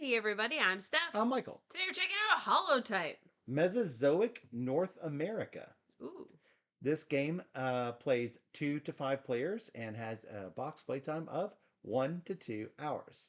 Hey everybody, I'm Steph. I'm Michael. Today we're checking out Holotype. Mesozoic North America. Ooh. This game plays 2 to 5 players and has a box playtime of 1 to 2 hours.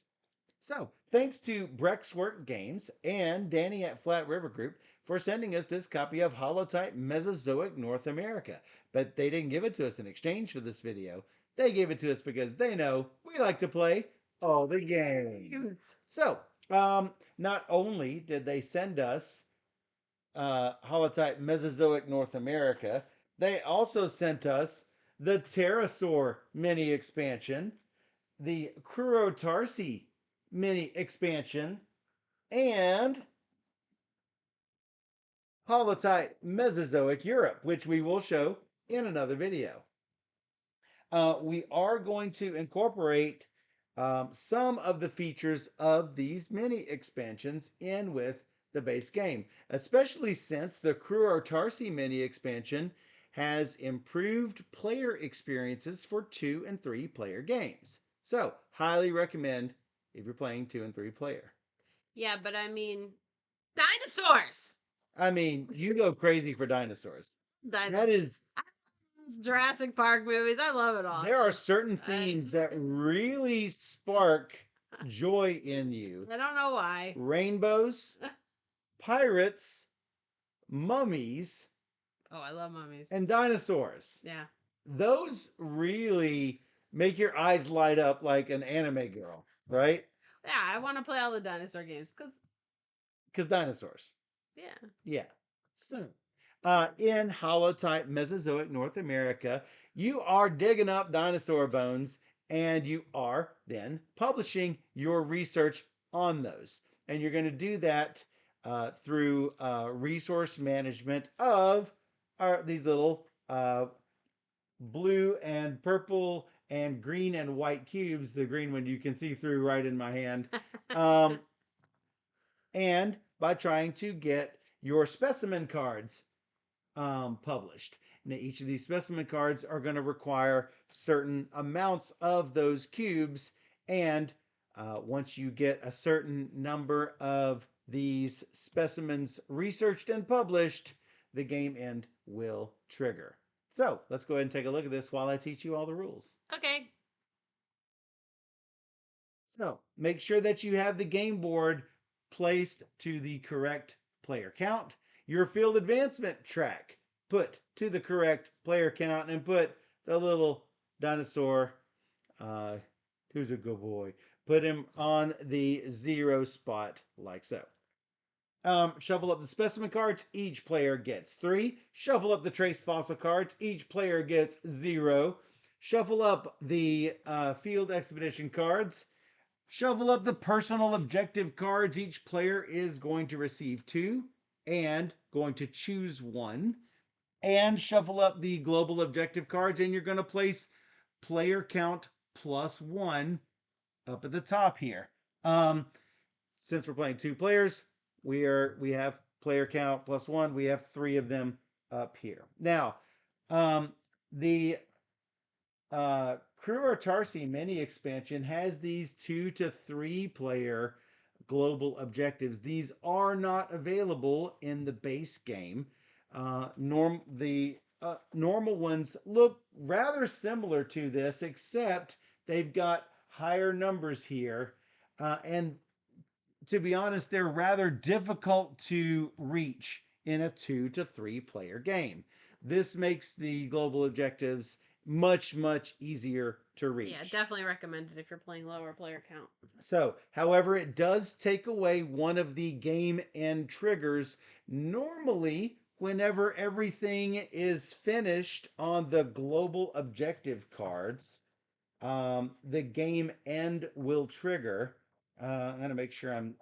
So, thanks to Brexwork Games and Danny at Flat River Group for sending us this copy of Holotype Mesozoic North America. But they didn't give it to us in exchange for this video. They gave it to us because they know we like to play all the games. So, not only did they send us Holotype Mesozoic North America, they also sent us the Pterosaur mini expansion, the Crurotarsi mini expansion, and Holotype Mesozoic Europe, which we will show in another video. We are going to incorporate some of the features of these mini expansions in with the base game, especially since the Crurotarsi mini expansion has improved player experiences for 2 and 3 player games. So, highly recommend if you're playing 2 and 3 player. Yeah, but I mean, dinosaurs. I mean, you go crazy for dinosaurs. That is Jurassic Park movies. I love it all. There are certain themes that really spark joy in you. I don't know why. Rainbows, pirates, mummies, Oh, I love mummies. and dinosaurs. Yeah. Those really make your eyes light up like an anime girl, right? Yeah, I want to play all the dinosaur games Because dinosaurs. yeah. Yeah. So, in Holotype Mesozoic North America, you are digging up dinosaur bones and you are then publishing your research on those. And you're going to do that through resource management of these little blue and purple and green and white cubes. The green one you can see through right in my hand. Um, and by trying to get your specimen cards published. Now, each of these specimen cards are going to require certain amounts of those cubes, and once you get a certain number of these specimens researched and published, the game end will trigger. So let's go ahead and take a look at this while I teach you all the rules. Okay. So make sure that you have the game board placed to the correct player count. Your field advancement track put to the correct player count, and put the little dinosaur, who's a good boy, put him on the 0 spot like so. Shuffle up the specimen cards. Each player gets 3. Shuffle up the trace fossil cards. Each player gets 0. Shuffle up the field expedition cards. Shuffle up the personal objective cards. Each player is going to receive 2 and going to choose 1. And shuffle up the global objective cards, and you're going to place player count +1 up at the top here. Since we're playing 2 players, we have player count +1. We have 3 of them up here. Now, the Crurotarsi mini expansion has these 2 to 3 player global objectives. These are not available in the base game. The normal ones look rather similar to this, except they've got higher numbers here, and to be honest, they're rather difficult to reach in a 2 to 3 player game. This makes the global objectives much easier to reach. Yeah, definitely recommended if you're playing lower player count. So, however, it does take away one of the game end triggers. Normally, whenever everything is finished on the global objective cards, the game end will trigger. I'm going to make sure I'm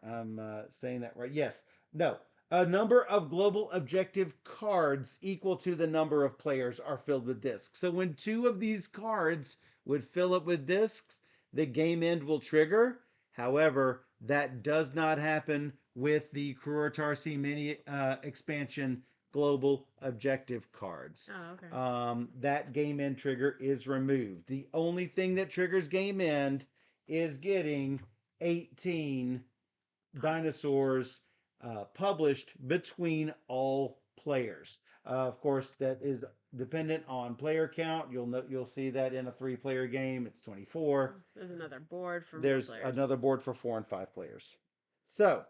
saying that right. Yes. No. A number of global objective cards equal to the number of players are filled with discs. So when 2 of these cards would fill up with discs, the game end will trigger. However, that does not happen with the Crurotarsi mini expansion global objective cards. Oh, okay. That game end trigger is removed. The only thing that triggers game end is getting 18 dinosaurs published between all players. Of course, that is dependent on player count. You'll see that in a 3-player game, it's 24. There's another board for more There's players. another board for 4 and 5 players. So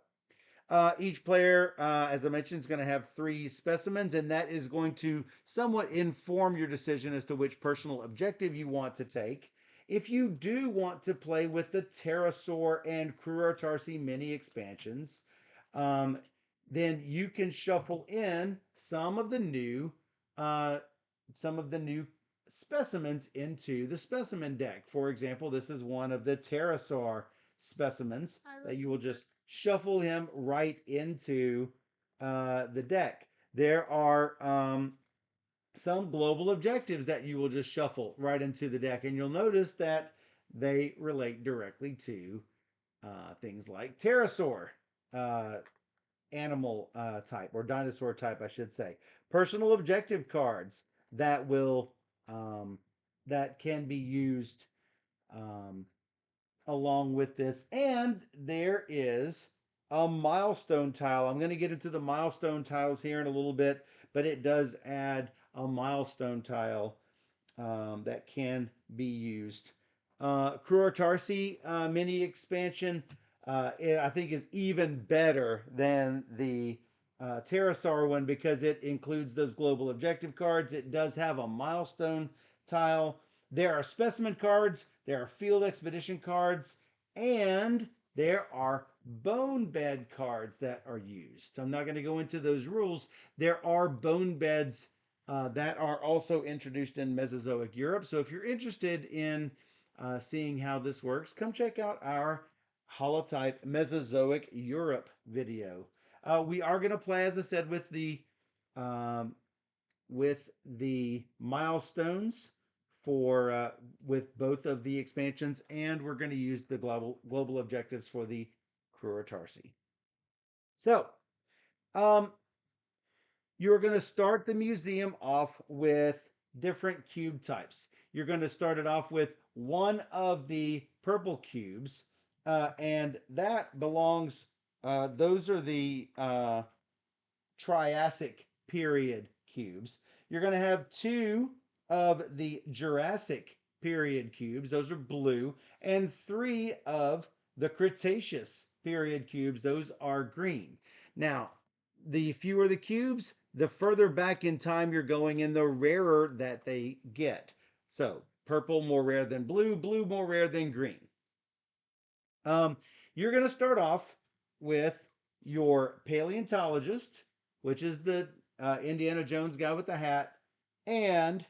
each player, as I mentioned, is going to have 3 specimens, and that is going to somewhat inform your decision as to which personal objective you want to take. If you do want to play with the Pterosaur and Crurotarsi mini expansions, um, then you can shuffle in uh, some of the new specimens into the specimen deck. For example, this is one of the Pterosaur specimens that you will just shuffle him right into the deck. There are some global objectives that you will just shuffle right into the deck, and you'll notice that they relate directly to things like pterosaur uh, animal type, or dinosaur type, I should say. Personal objective cards that will that can be used um, along with this. And there is a milestone tile. I'm going to get into the milestone tiles here in a little bit, but it does add a milestone tile that can be used. Crurotarsi mini expansion, I think, is even better than the Pterosaur one because it includes those global objective cards. It does have a milestone tile. There are specimen cards, there are field expedition cards, and there are bone bed cards that are used. I'm not going to go into those rules. There are bone beds that are also introduced in Mesozoic Europe. So if you're interested in seeing how this works, come check out our Holotype Mesozoic Europe video. We are going to play, as I said, um, with the milestones for with both of the expansions, and we're going to use the global objectives for the Crurotarsi. So, um, you're going to start the museum off with different cube types. You're going to start it off with one of the purple cubes, and that belongs, those are the Triassic period cubes. You're going to have 2 of the Jurassic period cubes, those are blue, and 3 of the Cretaceous period cubes, those are green. Now, the fewer the cubes, the further back in time you're going and the rarer that they get. So, purple more rare than blue, blue more rare than green. Um, you're going to start off with your paleontologist, which is the Indiana Jones guy with the hat, and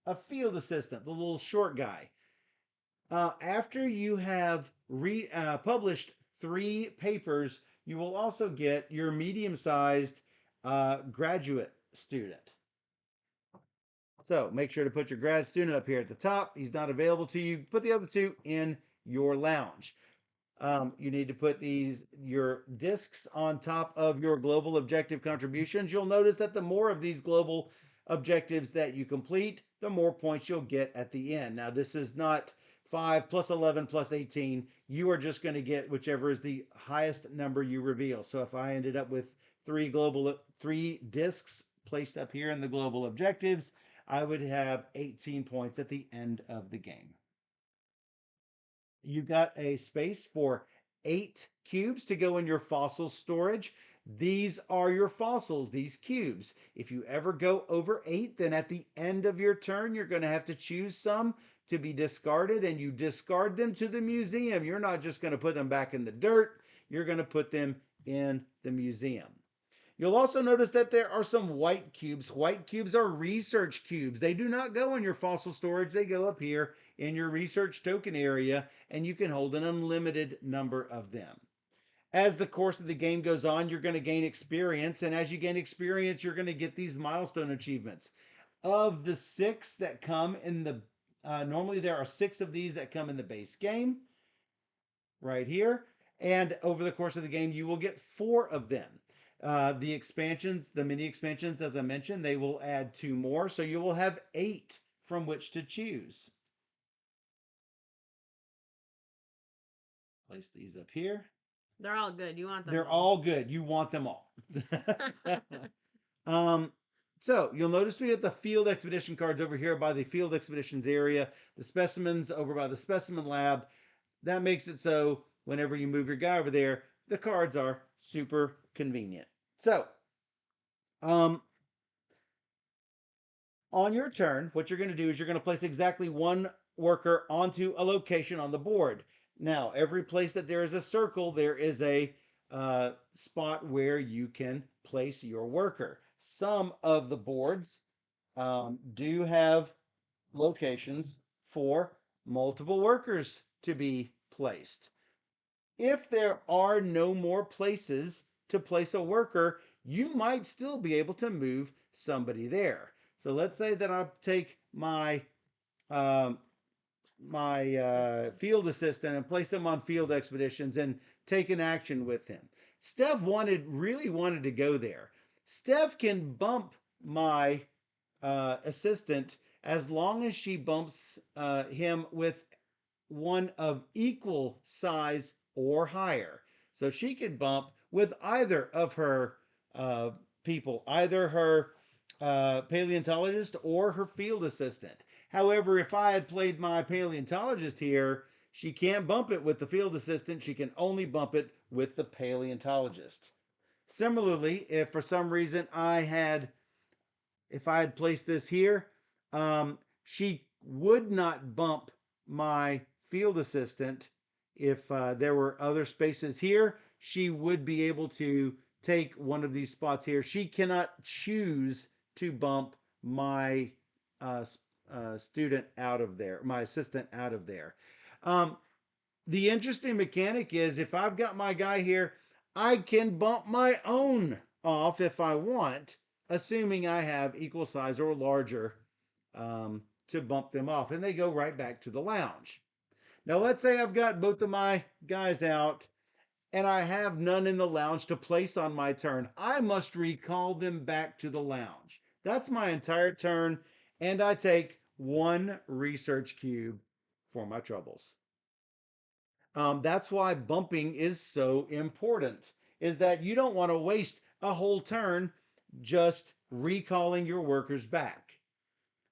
a field assistant, the little short guy. After you have published 3 papers, you will also get your medium-sized graduate student. So make sure to put your grad student up here at the top. He's not available to you. Put the other 2 in your lounge. You need to put your discs on top of your global objective contributions. You'll notice that the more of these global objectives that you complete, the more points you'll get at the end. Now, this is not 5 plus 11 plus 18. You are just going to get whichever is the highest number you reveal. So if I ended up with 3 discs placed up here in the global objectives, I would have 18 points at the end of the game. You've got a space for 8 cubes to go in your fossil storage. These are your fossils, these cubes. If you ever go over 8, then at the end of your turn, you're going to have to choose some to be discarded, and you discard them to the museum. You're not just going to put them back in the dirt, you're going to put them in the museum. You'll also notice that there are some white cubes. White cubes are research cubes. They do not go in your fossil storage. They go up here in your research token area, and you can hold an unlimited number of them. As the course of the game goes on, you're going to gain experience, and as you gain experience, you're going to get these milestone achievements. Of the 6 that come in the, normally there are 6 of these that come in the base game, right here, and over the course of the game, you will get 4 of them. The expansions, the mini expansions, as I mentioned, they will add 2 more, so you will have 8 from which to choose. Place these up here. They're all good. You want them They're all. all good. You want them all. um, so you'll notice we have the field expedition cards over here by the field expeditions area, the specimens over by the specimen lab. That makes it so whenever you move your guy over there, the cards are super convenient. So, um, on your turn, what you're going to do is you're going to place exactly one worker onto a location on the board. Now, every place that there is a circle, there is a spot where you can place your worker. Some of the boards do have locations for multiple workers to be placed. If there are no more places to place a worker, you might still be able to move somebody there. So let's say that I take um, my Assistant. field assistant and place him on field expeditions and take an action with him. Steph really wanted to go there. Steph can bump my assistant as long as she bumps him with one of equal size or higher. So she could bump with either of her uh, people, either her paleontologist or her field assistant. However, if I had played my paleontologist here, she can't bump it with the field assistant. She can only bump it with the paleontologist. Similarly, if for some reason if I had placed this here, she would not bump my field assistant. If there were other spaces here, she would be able to take one of these spots here. She cannot choose to bump my uh, student out of there, my assistant out of there. Um, the interesting mechanic is if I've got my guy here, I can bump my own off if I want, assuming I have equal size or larger to bump them off. And they go right back to the lounge. Now, let's say I've got both of my guys out and I have none in the lounge to place on my turn. I must recall them back to the lounge. That's my entire turn, and I take one research cube for my troubles. That's why bumping is so important, is that you don't want to waste a whole turn just recalling your workers back.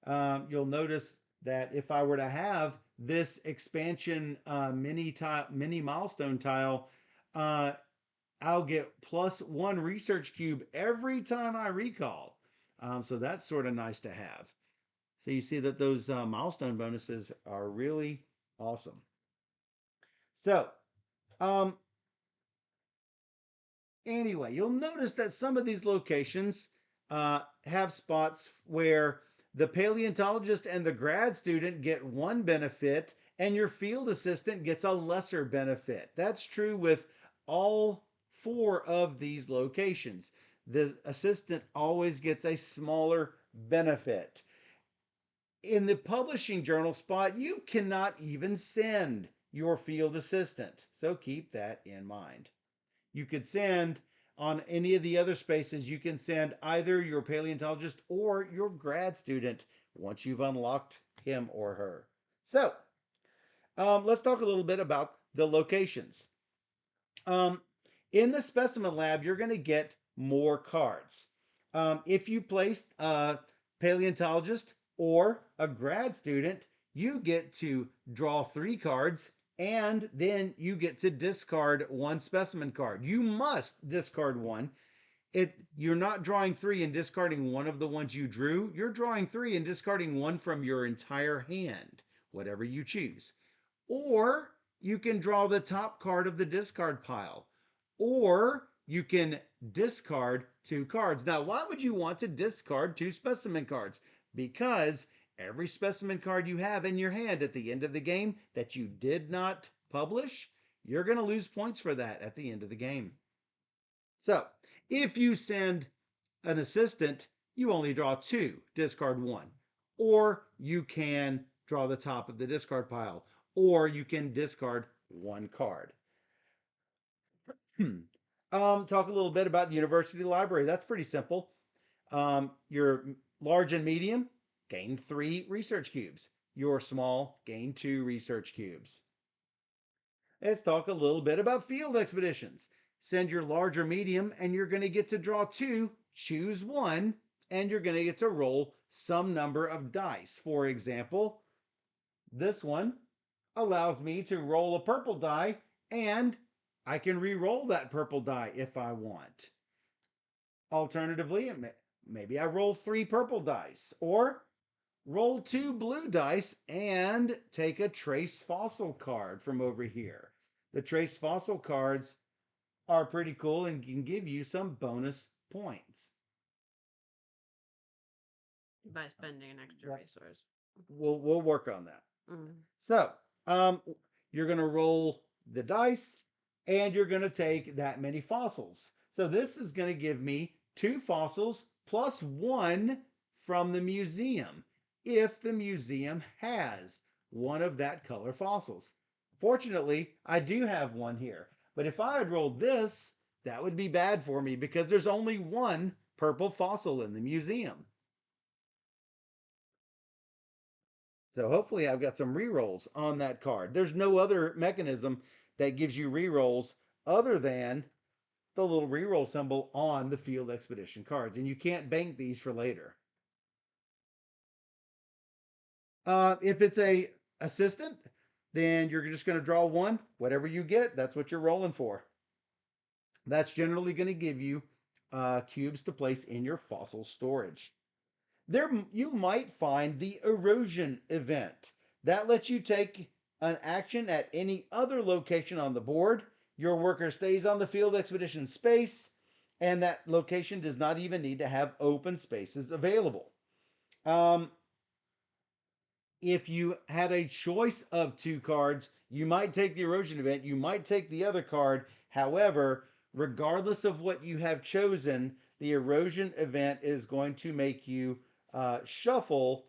You'll notice that if I were to have this expansion mini milestone tile, uh, I'll get plus one research cube every time I recall. So that's sort of nice to have. So you see that those milestone bonuses are really awesome. So um, anyway, you'll notice that some of these locations have spots where the paleontologist and the grad student get one benefit and your field assistant gets a lesser benefit. That's true with all four of these locations. The assistant always gets a smaller benefit. In the publishing journal spot, you cannot even send your field assistant. So keep that in mind. You could send on any of the other spaces, you can send either your paleontologist or your grad student once you've unlocked him or her. So let's talk a little bit about the locations. Um, in the specimen lab, you're going to get more cards. If you place a paleontologist or a grad student, you get to draw 3 cards and then you get to discard one specimen card. You must discard one. You're not drawing 3 and discarding one of the ones you drew. You're drawing 3 and discarding one from your entire hand, whatever you choose. Or you can draw the top card of the discard pile. Or you can discard 2 cards. Now, why would you want to discard 2 specimen cards? Because every specimen card you have in your hand at the end of the game that you did not publish, you're going to lose points for that at the end of the game. So, if you send an assistant, you only draw 2, discard 1. Or you can draw the top of the discard pile. Or you can discard 1 card. Talk a little bit about the university library. That's pretty simple. Your large and medium gain 3 research cubes. Your small gain 2 research cubes. let's talk a little bit about field expeditions. Send your large or medium, and you're going to get to draw two, choose one, and you're going to get to roll some number of dice. For example, this one allows me to roll a purple die, and I can re-roll that purple die if I want. Alternatively, maybe I roll 3 purple dice, or roll 2 blue dice and take a trace fossil card from over here. The trace fossil cards are pretty cool and can give you some bonus points. By spending an extra resource. We'll work on that. Mm. So, you're going to roll the dice and you're going to take that many fossils. So this is going to give me 2 fossils plus 1 from the museum if the museum has one of that color fossils. Fortunately, I do have one here. But if I had rolled this, that would be bad for me because there's only 1 purple fossil in the museum. So hopefully I've got some rerolls on that card. There's no other mechanism that gives you rerolls other than the little reroll symbol on the field expedition cards. And you can't bank these for later. If it's a assistant, then you're just going to draw 1. Whatever you get, that's what you're rolling for. That's generally going to give you cubes to place in your fossil storage. There you might find the erosion event. That lets you take an action at any other location on the board. Your worker stays on the field expedition space, and that location does not even need to have open spaces available. If you had a choice of 2 cards, you might take the erosion event, you might take the other card. However, regardless of what you have chosen, the erosion event is going to make you shuffle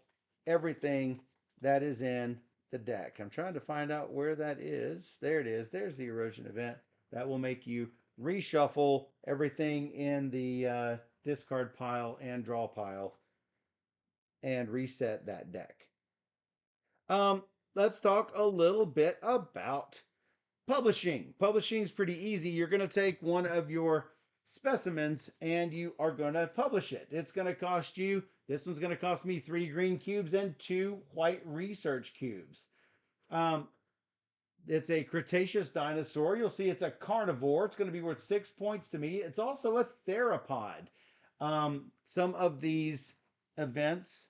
everything that is in the deck. I'm trying to find out where that is. There it is. There's the erosion event. That will make you reshuffle everything in the discard pile and draw pile and reset that deck. Let's talk a little bit about publishing. Publishing is pretty easy. You're going to take one of your specimens and you are going to publish it. It's going to cost you, this one's going to cost me 3 green cubes and 2 white research cubes. It's a Cretaceous dinosaur. You'll see it's a carnivore. It's going to be worth 6 points to me. It's also a theropod. Some of these events,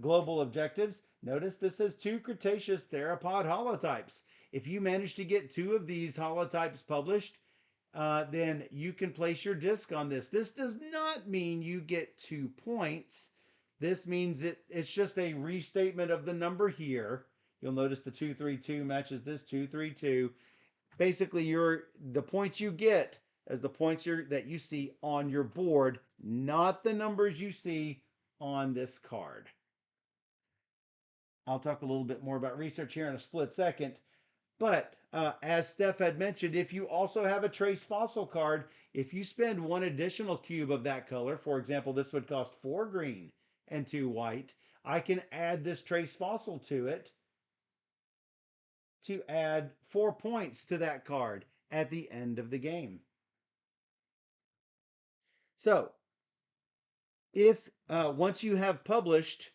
global objectives, notice this says 2 Cretaceous theropod holotypes. If you manage to get 2 of these holotypes published, then you can place your disc on this. This does not mean you get 2 points. This means it's just a restatement of the number here. You'll notice the 232 matches this 232. Basically, the points you get as the points that you see on your board, not the numbers you see on this card. I'll talk a little bit more about research here in a split second. But as Steph had mentioned, if you also have a trace fossil card, if you spend 1 additional cube of that color, for example, this would cost 4 green and 2 white, I can add this trace fossil to it to add 4 points to that card at the end of the game. So, if once you have published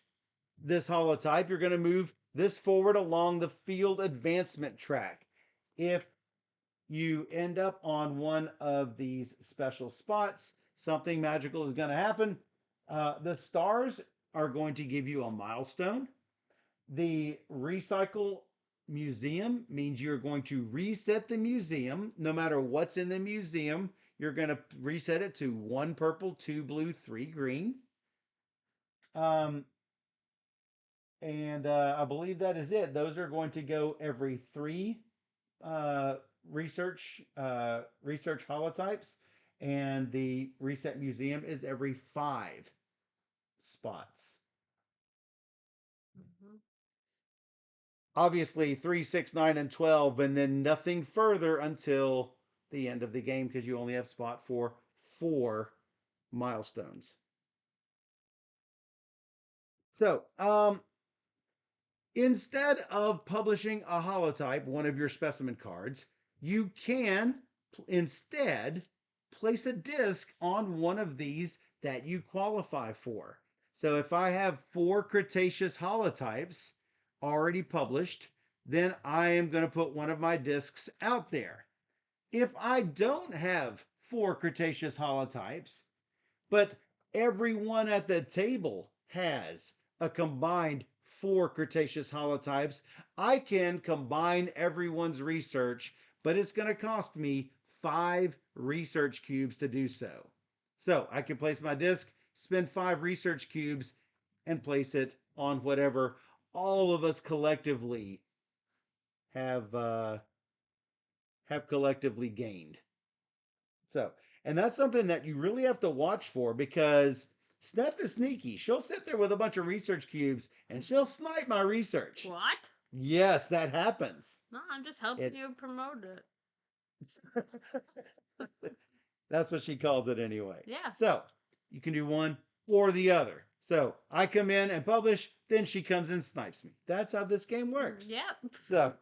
this holotype, you're going to move this forward along the field advancement track. If you end up on one of these special spots, something magical is going to happen. The stars are going to give you a milestone. The recycle museum means you're going to reset the museum. No matter what's in the museum, you're going to reset it to 1 purple, 2 blue, 3 green. And I believe that is it. Those are going to go every 3 research holotypes, and the reset museum is every 5 spots. Mm-hmm. Obviously 3, 6, 9, and 12, and then nothing further until the end of the game because you only have spot for 4 milestones. So, instead of publishing a holotype, one of your specimen cards, you can instead place a disc on one of these that you qualify for. So if I have 4 Cretaceous holotypes already published, then I am going to put one of my discs out there. If I don't have 4 Cretaceous holotypes, but everyone at the table has a combined 4 Cretaceous holotypes, I can combine everyone's research, but it's going to cost me 5 research cubes to do so. So I can place my disc, spend 5 research cubes, and place it on whatever all of us collectively have have collectively gained. So, and that's something that you really have to watch for because Steph is sneaky. She'll sit there with a bunch of research cubes and she'll snipe my research. What? Yes, that happens. No, I'm just helping you promote it. That's what she calls it anyway. Yeah. So, you can do one or the other. So, I come in and publish, then she comes and snipes me. That's how this game works. Yep. So,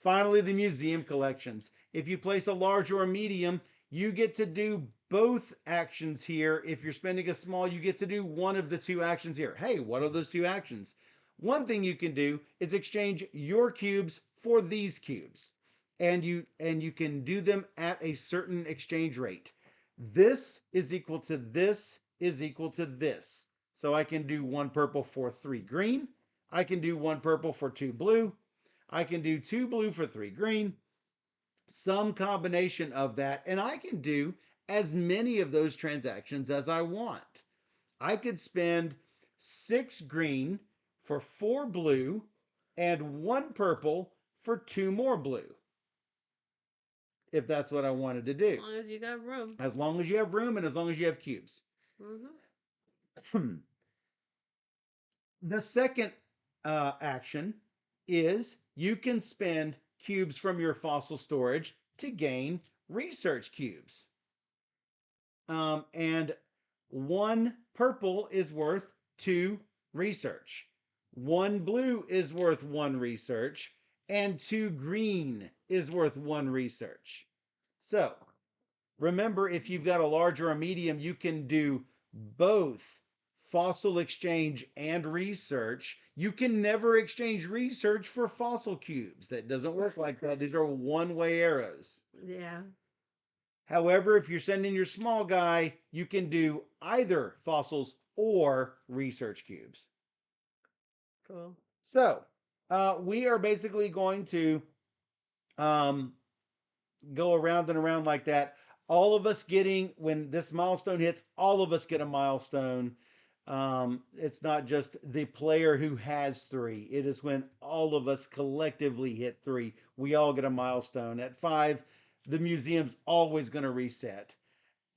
finally, the museum collections. If you place a large or a medium, you get to do both actions here. If you're spending a small, you get to do one of the 2 actions here. Hey, what are those 2 actions? One thing you can do is exchange your cubes for these cubes. And you can do them at a certain exchange rate. This is equal to this is equal to this. So I can do 1 purple for 3 green. I can do 1 purple for 2 blue. I can do 2 blue for 3 green, some combination of that, and I can do as many of those transactions as I want. I could spend 6 green for 4 blue and 1 purple for 2 more blue, if that's what I wanted to do. As long as you got room. As long as you have room and as long as you have cubes. Mm-hmm. The second action is you can spend cubes from your fossil storage to gain research cubes. And 1 purple is worth 2 research. 1 blue is worth 1 research. And 2 green is worth 1 research. So remember, if you've got a large or a medium, you can do both fossil exchange and research. You can never exchange research for fossil cubes. That doesn't work like that. These are one-way arrows. Yeah. However, if you're sending your small guy, you can do either fossils or research cubes. Cool. So we are basically going to go around and around like that. All of us getting, when this milestone hits, all of us get a milestone. It's not just the player who has 3. It is when all of us collectively hit 3. We all get a milestone. At 5, the museum's always going to reset.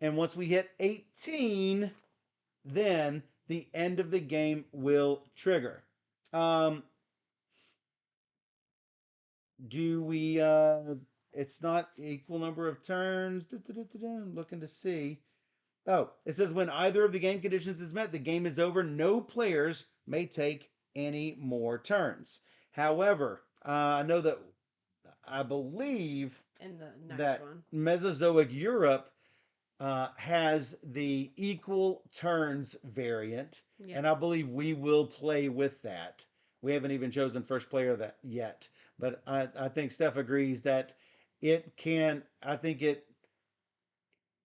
And once we hit 18, then the end of the game will trigger. Do we it's not equal number of turns. I'm looking to see. Oh, it says when either of the game conditions is met, the game is over. No players may take any more turns. However, I know that I believe In the next that one. Mesozoic Europe has the equal turns variant, Yeah. and I believe we will play with that. We haven't even chosen first player of that yet, but I think Steph agrees that it can. I think it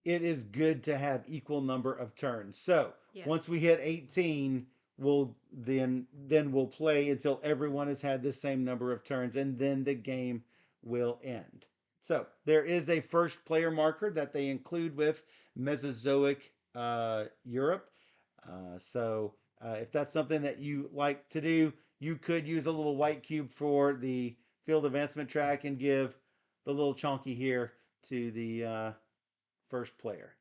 is good to have equal number of turns. So Yeah. once we hit 18, we'll then we'll play until everyone has had the same number of turns, and then the game will end. So there is a first player marker that they include with Mesozoic Europe. If that's something that you like to do, you could use a little white cube for the field advancement track and give the little chonky here to the first player.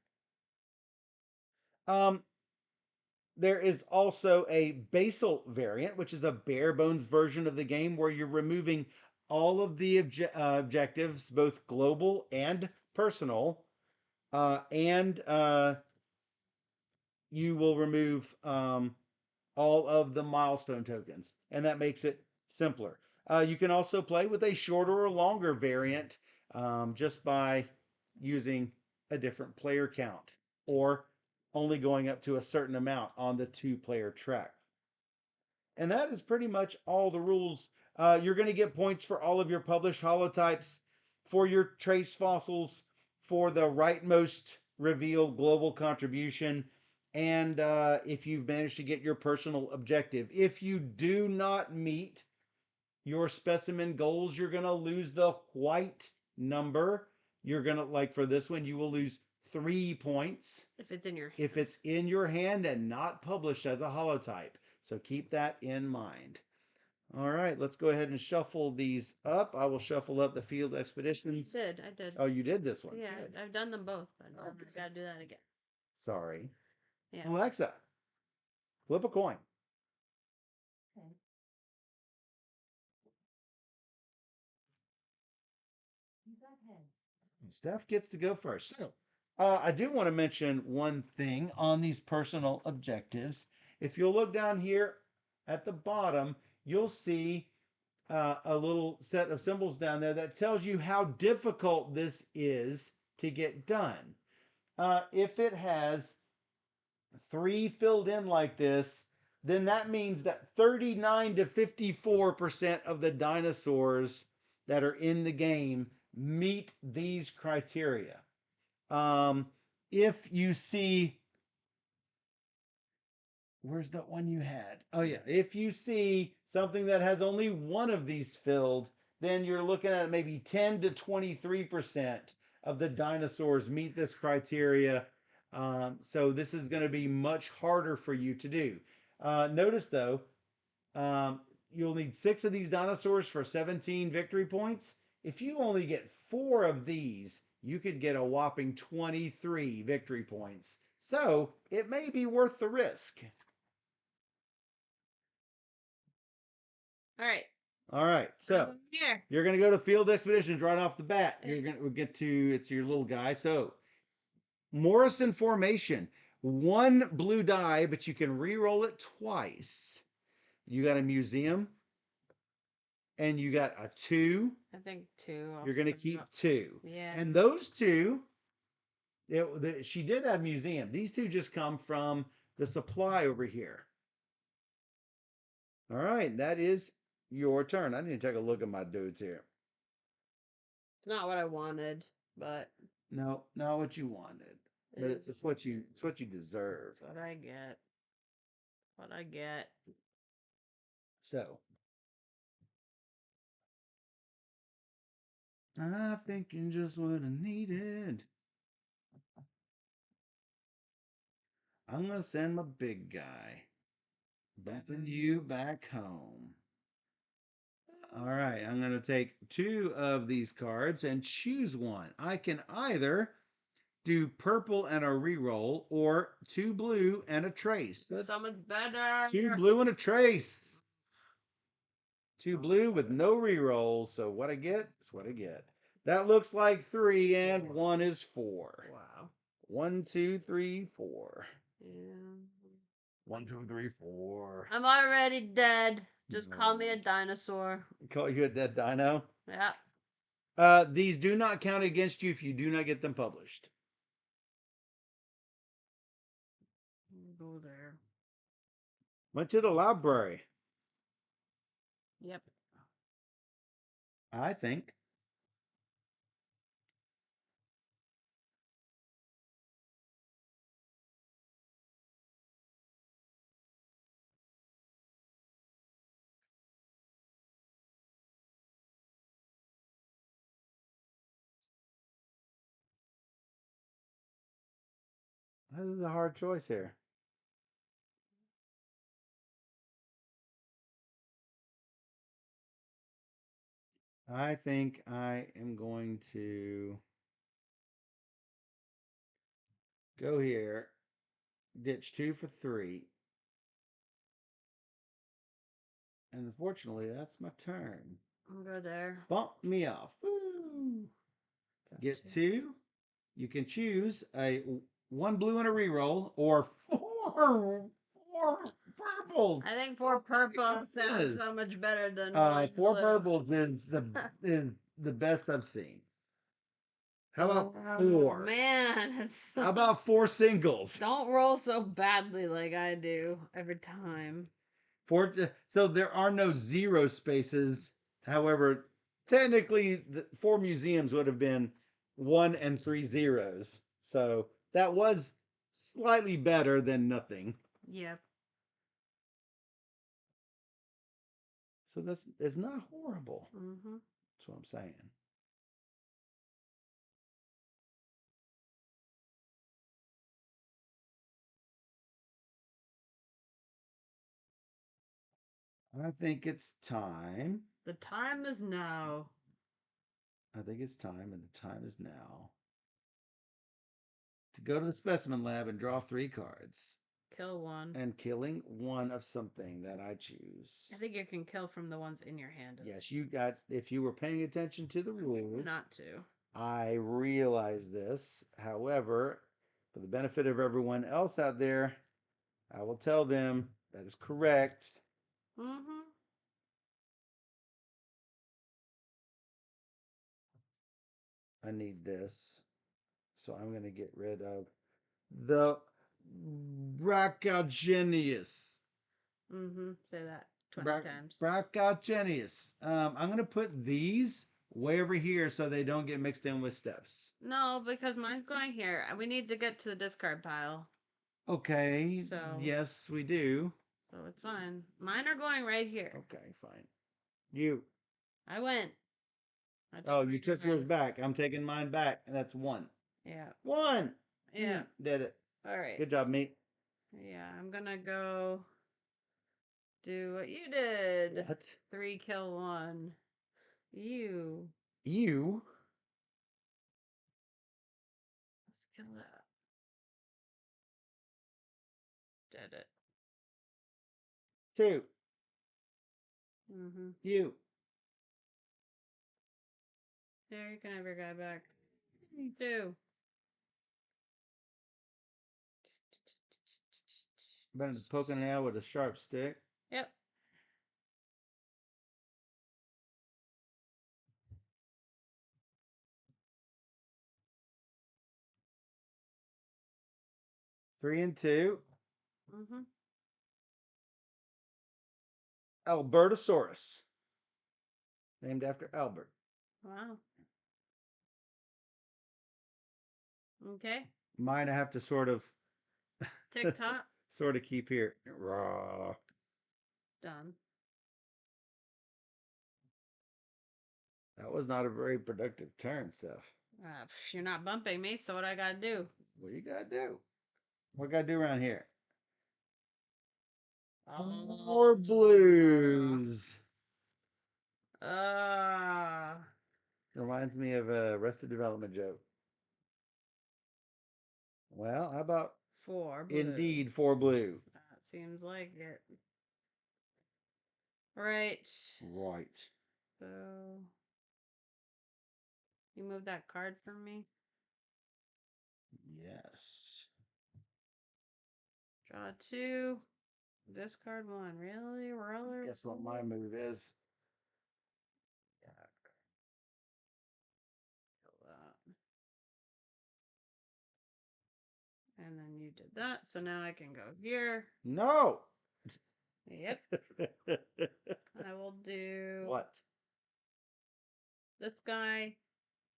There is also a basal variant, which is a bare bones version of the game where you're removing all of the objectives, both global and personal, and you will remove all of the milestone tokens, and that makes it simpler. You can also play with a shorter or longer variant just by using a different player count or only going up to a certain amount on the 2-player track. And that is pretty much all the rules. You're going to get points for all of your published holotypes, for your trace fossils, for the rightmost reveal global contribution, and if you've managed to get your personal objective. If you do not meet your specimen goals, you're going to lose the white number. You're going to, like for this one, you will lose 3 points if it's in your hand. if it's in your hand and not published as a holotype. So keep that in mind. All right, let's go ahead and shuffle these up. I will shuffle up the field expeditions. I did. Oh, you did this one. Yeah, Good. I've done them both, but Okay. I've got to do that again. Sorry. Yeah. Alexa, flip a coin. Okay. You got heads. Steph gets to go first. So, I do want to mention one thing on these personal objectives. If you'll look down here at the bottom, you'll see a little set of symbols down there that tells you how difficult this is to get done. If it has 3 filled in like this, then that means that 39 to 54% of the dinosaurs that are in the game meet these criteria. If you see, where's that one you had? Oh yeah, if you see something that has only one of these filled, then you're looking at maybe 10 to 23% of the dinosaurs meet this criteria. So this is going to be much harder for you to do. Notice though, you'll need 6 of these dinosaurs for 17 victory points. If you only get 4 of these, you could get a whopping 23 victory points. So it may be worth the risk. All right. All right. So here. You're going to go to field expeditions right off the bat. You're going to get to, it's your little guy. So Morrison formation, 1 blue die, but you can re-roll it twice. You got a museum, and you got a 2. I think 2. You're going to keep 2. Yeah. And those 2, she did have museum. These 2 just come from the supply over here. All right, that is your turn. I need to take a look at my dudes here. It's not what I wanted, but no, not what you wanted. But it's what you deserve. It's what I get. What I get. So I think you're just what I needed. I'm gonna send my big guy, bumping you back home. All right, I'm gonna take 2 of these cards and choose one. I can either do purple and a reroll, or 2 blue and a trace. That's so much better. 2 blue and a trace. 2 blue with no rerolls. So what I get is what I get. That looks like 3, and 1 is 4. Wow. 1, 2, 3, 4. Yeah. 1, 2, 3, 4. I'm already dead. Just call me a dinosaur. Call you a dead dino? Yeah. These do not count against you if you do not get them published. Go there. Went to the library. Yep. I think. This is a hard choice here. I think I am going to go here, ditch 2 for 3. And unfortunately, that's my turn. I'll go there. Bump me off. Woo! Get 2. You can choose a 1 blue and a reroll, or 4 purples. I think 4 purples sounds so much better than 1 4 blue. purples is the best I've seen. How about Oh, 4? man. How about 4 singles? Don't roll so badly like I do every time. So there are no 0 spaces. However, technically, the 4 museums would have been 1 and 3 zeros. So that was slightly better than nothing. Yep. So it's not horrible. Mm-hmm. That's what I'm saying. I think it's time. The time is now. I think it's time, and the time is now to go to the specimen lab and draw 3 cards. Kill one. And killing one of something that I choose. I think you can kill from the ones in your hand. Yes, you got. If you were paying attention to the rules, Not to. I realize this. However, for the benefit of everyone else out there, I will tell them that is correct. Mm-hmm. I need this, so I'm going to get rid of the Brachiogenus. Mm-hmm. Say that 20 times. Brachiogenus. I'm going to put these way over here so they don't get mixed in with Steph's. No, because mine's going here. We need to get to the discard pile. Okay. So Yes, we do. So it's fine. Mine are going right here. Okay, fine. You. I went. Oh, you took yours back. I'm taking mine back, and that's 1. Yeah. 1. Yeah. Did it. All right. Good job, mate. Yeah, I'm gonna go do what you did. What? 3 kill 1. You. You. Let's kill that. Did it. 2. Mm-hmm. You. There, you can have your guy back. 2. Better than poking it out with a sharp stick. Yep. 3 and 2. Mm-hmm. Albertosaurus. Named after Albert. Wow. Okay. Mine I have to sort of TikTok. sort of keep here. Raw. Done. That was not a very productive turn, Steph. You're not bumping me, so what I gotta do? What you gotta do? What gotta do around here? More blues. Reminds me of a Arrested Development joke. Well, how about 4 blue? indeed 4 blue? That seems like it. Right. Right. So you move that card for me. Yes. Draw 2. Discard 1. Really? Roller? Guess what my move is? Yeah. Kill that. And then you did that, so now I can go here. No. Yep. I will do What? this guy,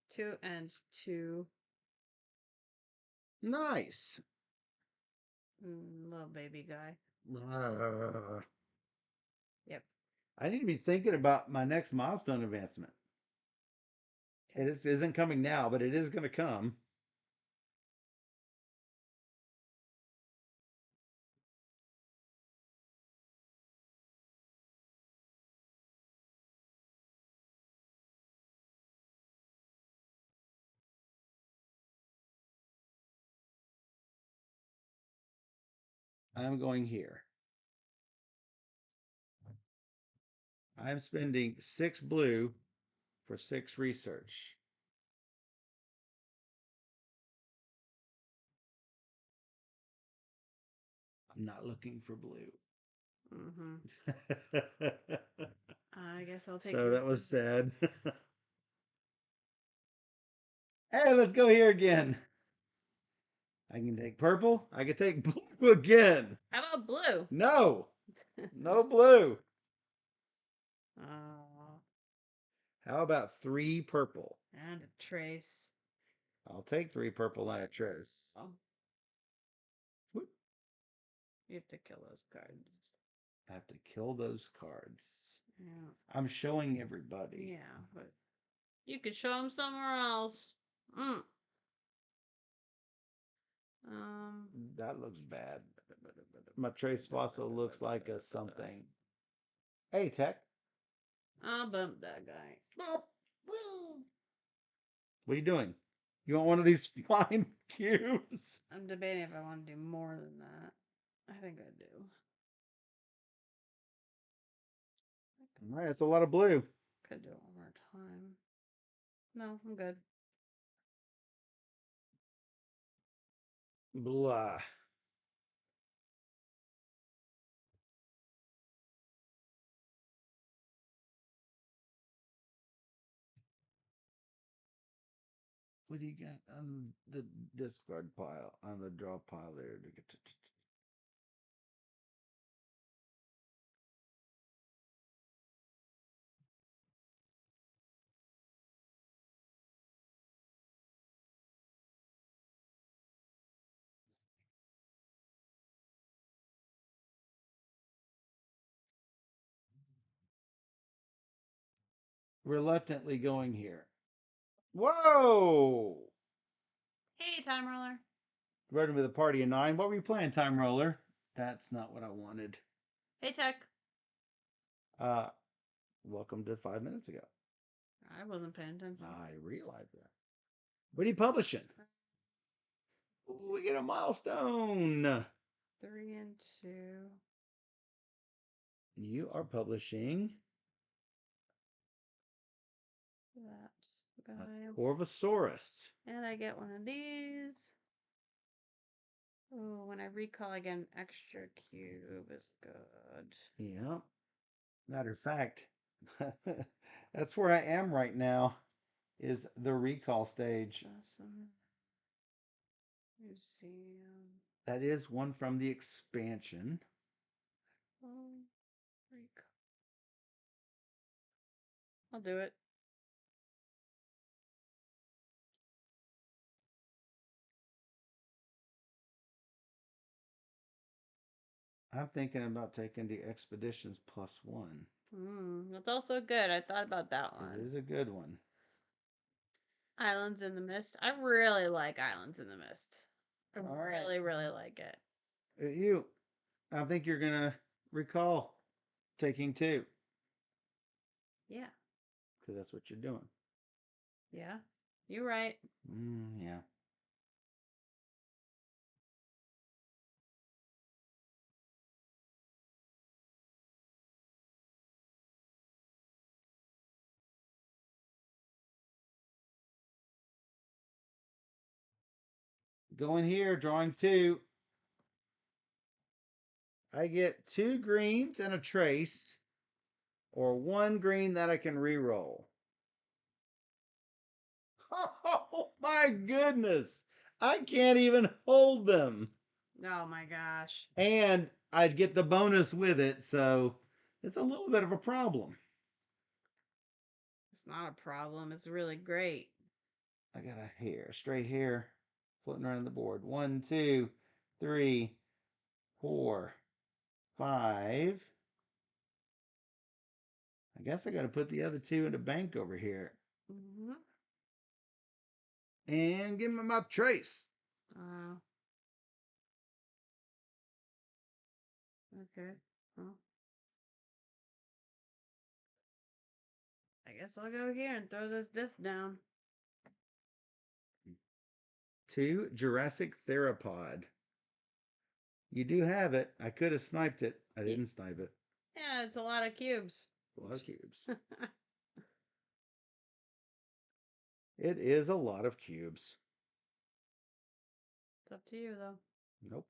2 and 2. Nice. Little baby guy. Yep. I need to be thinking about my next milestone advancement. It isn't coming now, but it is going to come. I'm going here. I'm spending 6 blue for 6 research. I'm not looking for blue. Mm-hmm. I guess I'll take So that was sad. Hey, let's go here again. I can take purple. I can take blue again. How about blue? No, no blue. Oh, How about 3 purple? and a trace. I'll take 3 purple and a trace. Oh, Whoop. you have to kill those cards. I have to kill those cards. Yeah. I'm showing everybody. Yeah, but you could show them somewhere else. Mm. That looks bad. My trace fossil looks like a something. Hey, Tech. I'll bump that guy. What are you doing? You want one of these flying cubes? I'm debating if I want to do more than that. I think I do. All right, it's a lot of blue. Could do it one more time. No, I'm good. Blah. What do you got on the discard pile, on the draw pile there? Reluctantly going here. Whoa! Hey, time roller. Running with a party of 9. What were you playing, Time Roller? That's not what I wanted. Hey, Tech. Uh, welcome to 5 minutes ago. I wasn't paying attention. I realize that. What are you publishing? Ooh, we get a milestone. 3 and 2. You are publishing That guy. Corvosaurus. And I get one of these. Oh, when I recall, I get an extra cube. Is good. Yeah. Matter of fact, that's where I am right now, is the recall stage. Awesome. Museum. That is one from the expansion. Oh, recall. I'll do it. I'm thinking about taking the expeditions +1. That's also good. I thought about that It one. is a good one. Islands in the Mist. I really like Islands in the Mist. I All right. really, really like it. You, I think you're gonna recall taking 2 Yeah. because that's what you're doing. Yeah. You're right. Yeah. Going here, drawing 2. I get 2 greens and a trace, or 1 green that I can re-roll. Oh my goodness! I can't even hold them. Oh my gosh. And I'd get the bonus with it, so it's a little bit of a problem. It's not a problem. It's really great. I got a hair, stray hair floating around the board. 1, 2, 3, 4, 5. I guess I got to put the other 2 in the bank over here. Mm-hmm. And give me my trace. Uh, okay. Well, I guess I'll go here and throw this disc down. 2 Jurassic Theropod. You do have it. I could have sniped it. I didn't snipe it. Yeah, it's a lot of cubes. A lot of cubes. It is a lot of cubes. It's up to you, though. Nope.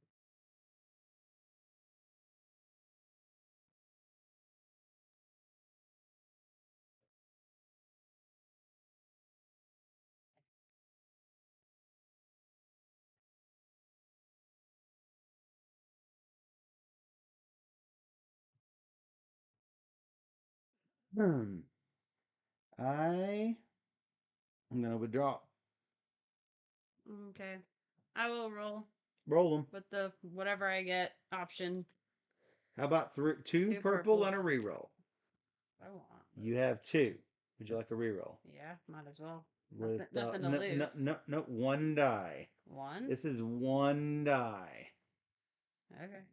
Hmm. I am gonna withdraw. Okay. I will roll Roll them. with the whatever I get option. How about two Two purple purple. and a reroll? I want. You have two. Would you like a reroll? Yeah, might as well. With Nothing to no, no, lose. no, no, one die. One? This is one die. Okay.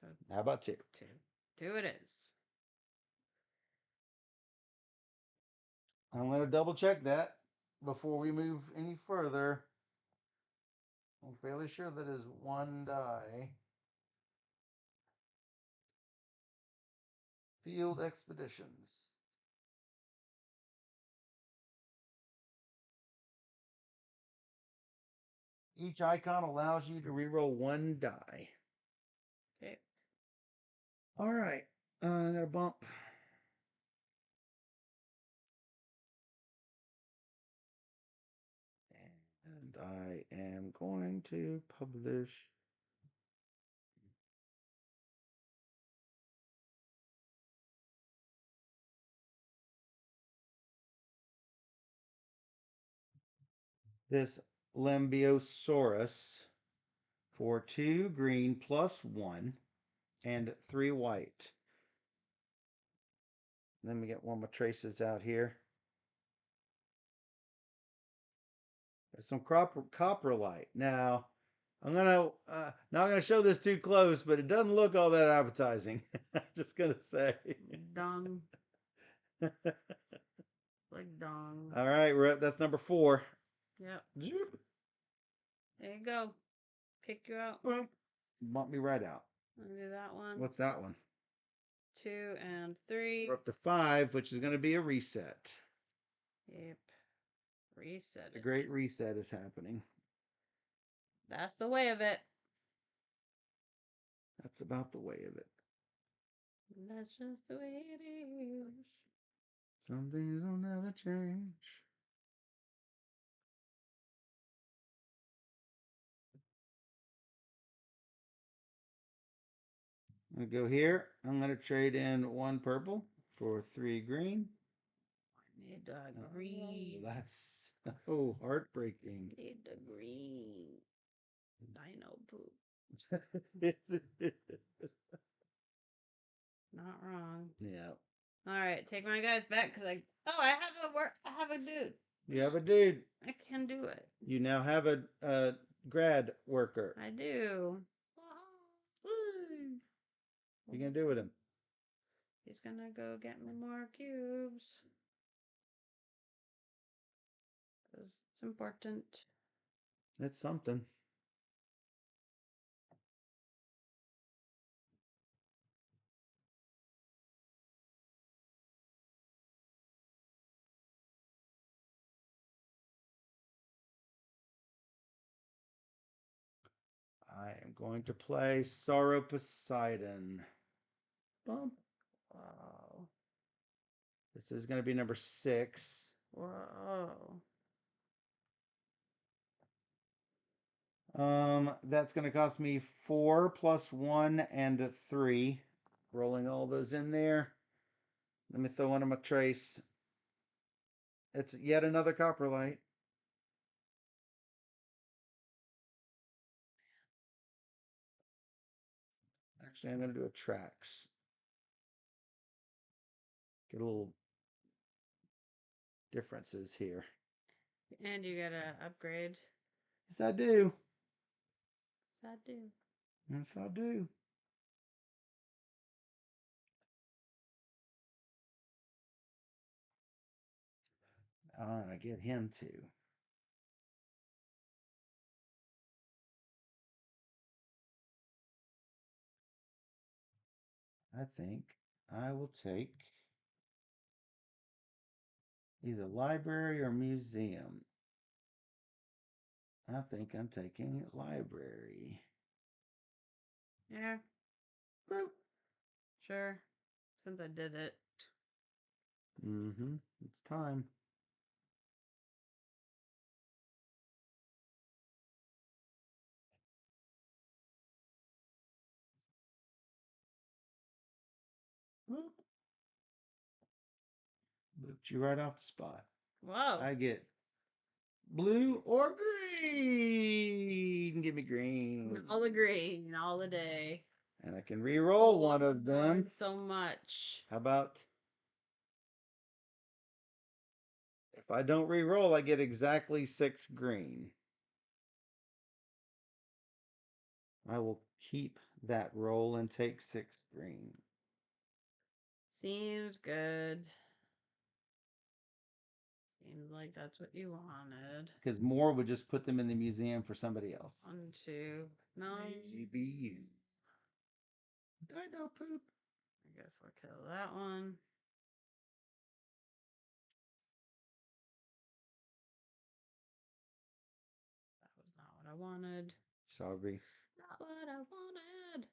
So How about two? two. Two it is. I'm going to double check that before we move any further. I'm fairly sure that is one die. Field Expeditions. Each icon allows you to reroll one die. Okay. All right. I'm going to bump. And I am going to publish. This Lambiosaurus for 2 green plus 1 and 3 white. Let me get one of my traces out here. There's some coprolite. Now, I'm gonna not gonna show this too close, but it doesn't look all that appetizing. I'm just gonna say. Dong. Like dong. All right, we're up. That's number 4. Yep. Zoop. There you go. Kick you out. Boom. Bump me right out. I'll do that one. What's that one? 2 and 3. We're up to 5, which is going to be a reset. Yep. Reset The it. great reset is happening. That's the way of it. That's about the way of it. That's just the way it is. Some things will never change. I'm going to go here. I'm going to trade in 1 purple for 3 green. I need the green. Oh, that's heartbreaking. Need the green. Dino poop. Not wrong. Yeah. All right, take my guys back because I have a dude. You have a dude. I can do it. You now have a grad worker. I do. You gonna do with him? He's gonna go get me more cubes. Because it's important. It's something. I am going to play Sorrow Poseidon. Bump. Wow. This is going to be number 6. Whoa. That's going to cost me 4 plus 1 and 3. Rolling all those in there. Let me throw one of my trace. It's yet another coprolite. Actually, I'm going to do a Trax. Get a little differences here. And you gotta upgrade. Yes, I do. Yes, I do. Yes, I do. I want to get him too. I think I will take either library or museum. I think I'm taking library. Yeah. Boop. Sure. Since I did it. Mm-hmm. It's time. Boop. Moved you right off the spot. Whoa. I get blue or green. Give me green. All the green, all the day. And I can re-roll Oh, one of them. so much. How about if I don't re-roll, I get exactly 6 green. I will keep that roll and take 6 green. Seems good. Seems like that's what you wanted. Because more would just put them in the museum for somebody else. 1, 2. No. Maybe you. Dino poop. I guess I'll kill that one. That was not what I wanted. Sorry. Not what I wanted.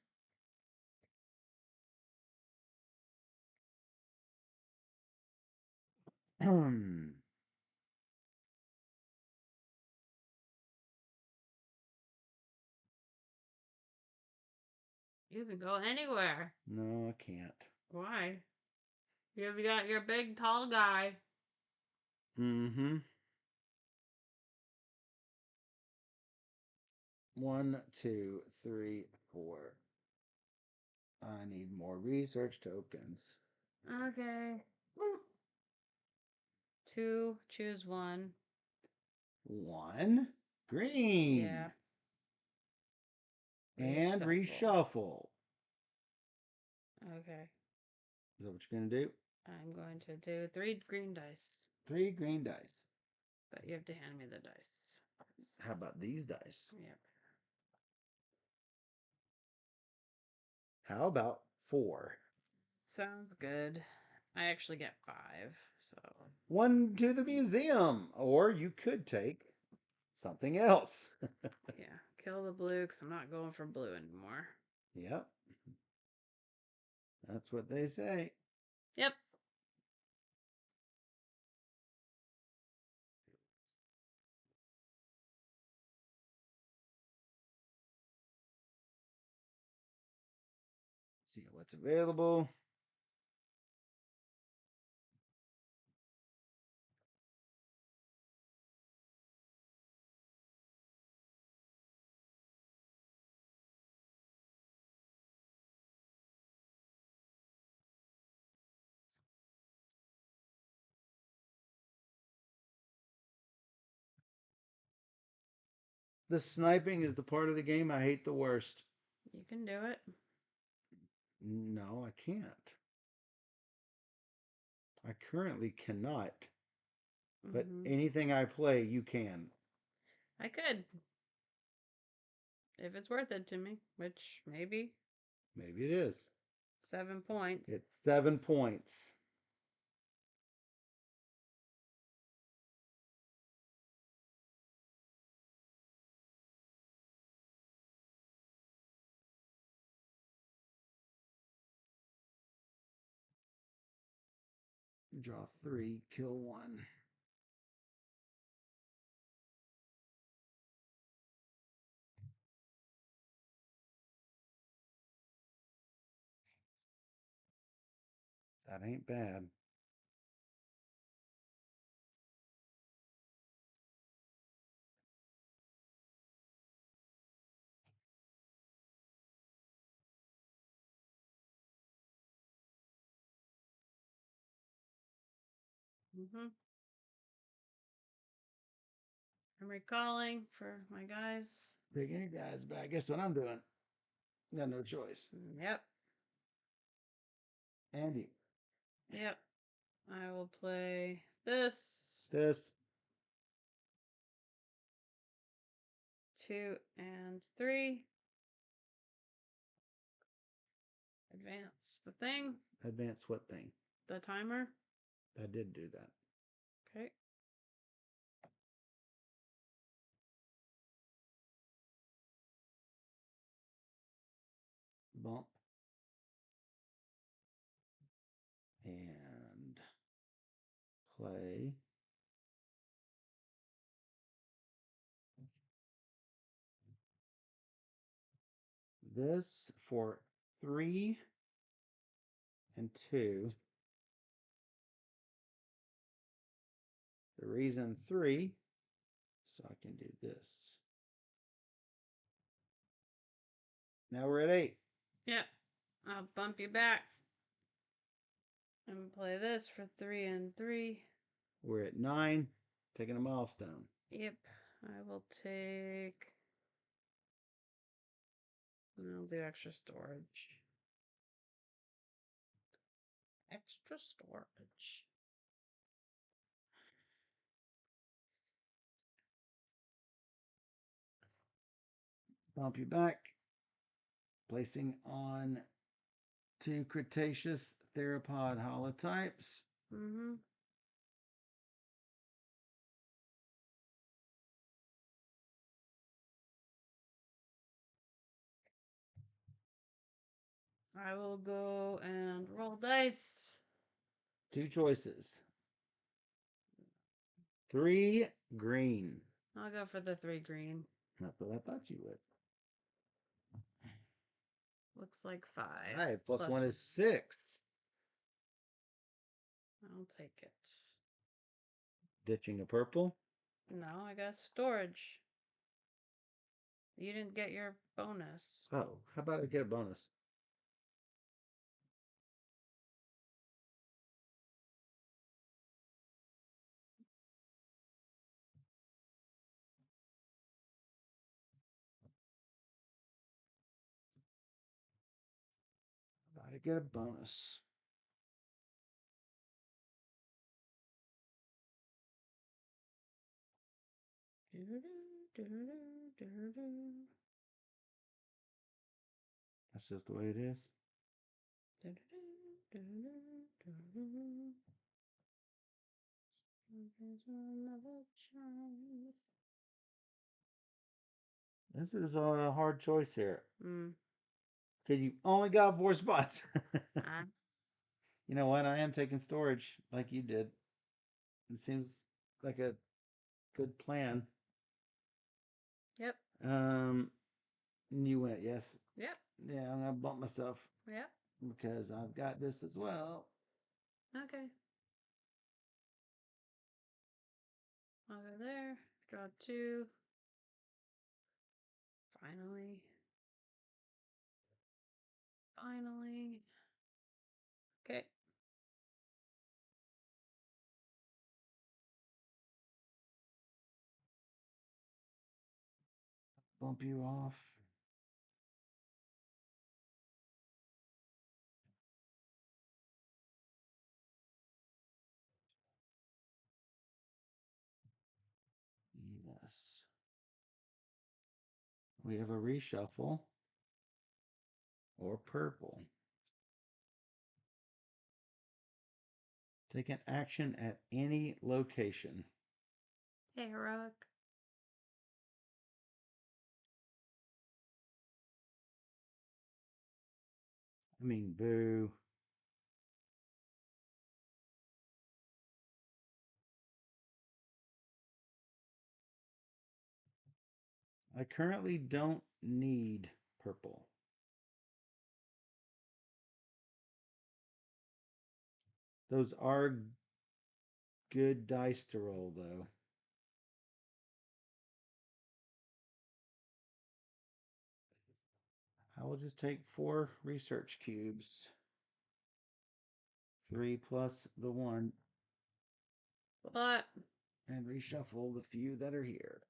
You can go anywhere. No, I can't. Why? You've got your big tall guy. Mm-hmm. 1, 2, 3, 4. I need more research tokens. Okay. 2, choose 1. 1 green. Yeah. And reshuffle. Okay. Is that what you're going to do? I'm going to do 3 green dice. 3 green dice. But you have to hand me the dice. How about these dice? Yep. How about 4? Sounds good. I actually get 5, so 1 to the museum. Or you could take something else. yeah. Kill the blue because I'm not going for blue anymore. Yep. That's what they say. Yep. See what's available. The sniping is the part of the game I hate the worst. You can do it. No, I can't. I currently cannot. But anything I play, you can. I could. If it's worth it to me, which maybe. Maybe it is. 7 points. It's 7 points. Draw 3, kill 1. That ain't bad. I'm recalling for my guys. Taking your guys back. Guess what I'm doing? Got no choice. Yep. Andy. Yep. I will play this. This. 2 and 3. Advance the thing. Advance what thing? The timer. I did do that. Okay. Bump. And play. This for 3 and 2. the reason 3, so I can do this. Now we're at 8. Yep. I'll bump you back. And play this for 3 and 3. We're at 9, taking a milestone. Yep. I will take. I'll do extra storage. Extra storage. Bump you back. Placing on 2 Cretaceous theropod holotypes. Mm-hmm. I will go and roll dice. 2 choices. 3 green. I'll go for the 3 green. That's what I thought you would. Looks like 5. 5 plus 1 is 6. I'll take it. Ditching a purple. No, I got storage. You didn't get your bonus. Oh, how about I get a bonus? How about I get a bonus? That's just the way it is. This is a hard choice here. Mm. Because you only got 4 spots. Ah. You know what? I am taking storage like you did. It seems like a good plan. Yep. You went, yes. Yep. Yeah, I'm gonna bump myself. Yep. Because I've got this as well. Okay. I'll go there. Draw 2. Finally. Finally. Okay. Bump you off. Yes. We have a reshuffle or purple. Take an action at any location. Hey, heroic. I mean, boo. I currently don't need purple. Those are good dice to roll, though. I will just take 4 research cubes. 3 plus the 1. What? And reshuffle the few that are here.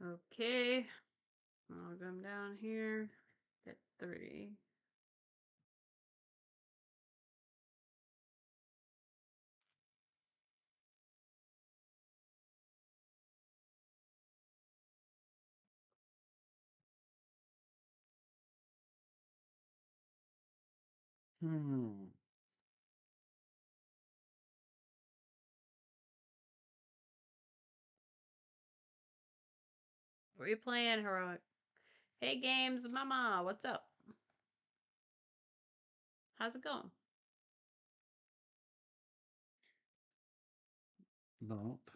Okay. I'll come down here. Get 3. Hmm. What are you playing, heroic? Hey, games, mama. What's up? How's it going? Bump.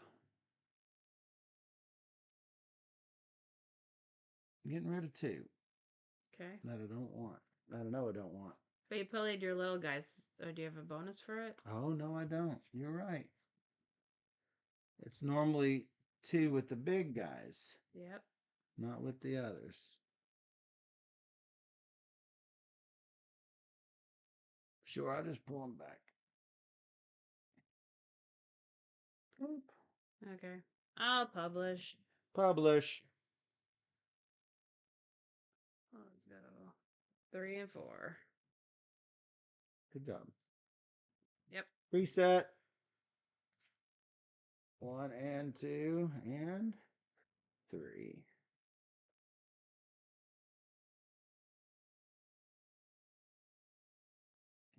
Getting rid of 2 Okay. that I don't want. That I know I don't want. But you played your little guys. So do you have a bonus for it? Oh, no, I don't. You're right. It's normally 2 with the big guys, Yep. not with the others. Sure, I'll just pull them back. Oop. Okay. I'll publish. Publish. Let's go. 3 and 4. Good job. Yep. Reset. 1 and 2 and 3.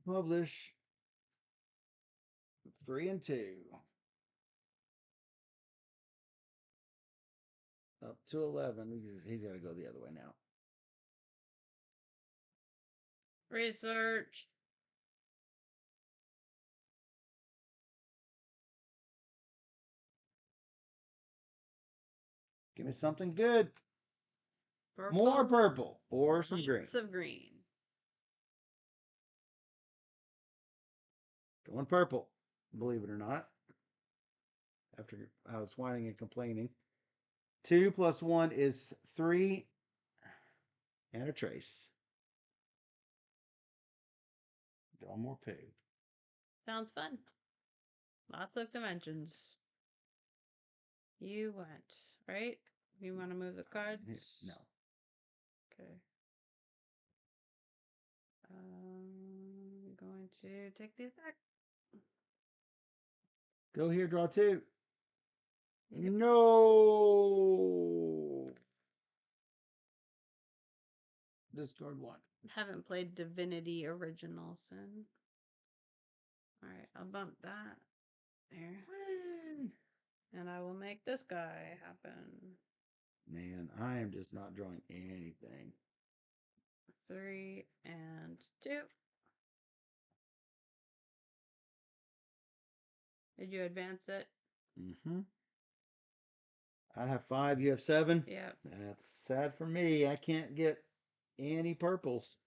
Publish. 3 and 2. Up to 11. He's got to go the other way now. Research. Give me something good. Purple. More purple or some green. Lots of green. Going purple, believe it or not. After I was whining and complaining. 2 plus 1 is 3 and a trace. Draw more poo. Sounds fun. Lots of dimensions. You went, right? You want to move the cards? No. Okay. I'm going to take these back. Go here, draw 2. Yep. No. Discard 1. Haven't played Divinity Original Sin. Alright, I'll bump that there. And I will make this guy happen. Man, I am just not drawing anything. 3 and 2. Did you advance it? Mm-hmm. I have 5, you have 7? Yep. That's sad for me. I can't get any purples.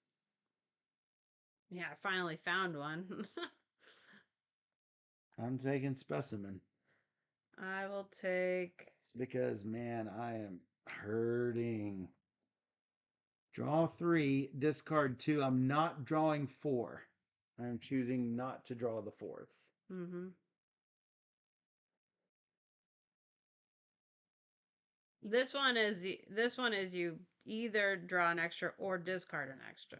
Yeah, I finally found one. I'm taking specimen. I will take... Because, man, I am hurting. Draw 3, discard 2. I'm not drawing 4. I'm choosing not to draw the 4th. Mm-hmm. This one is you either draw an extra or discard an extra.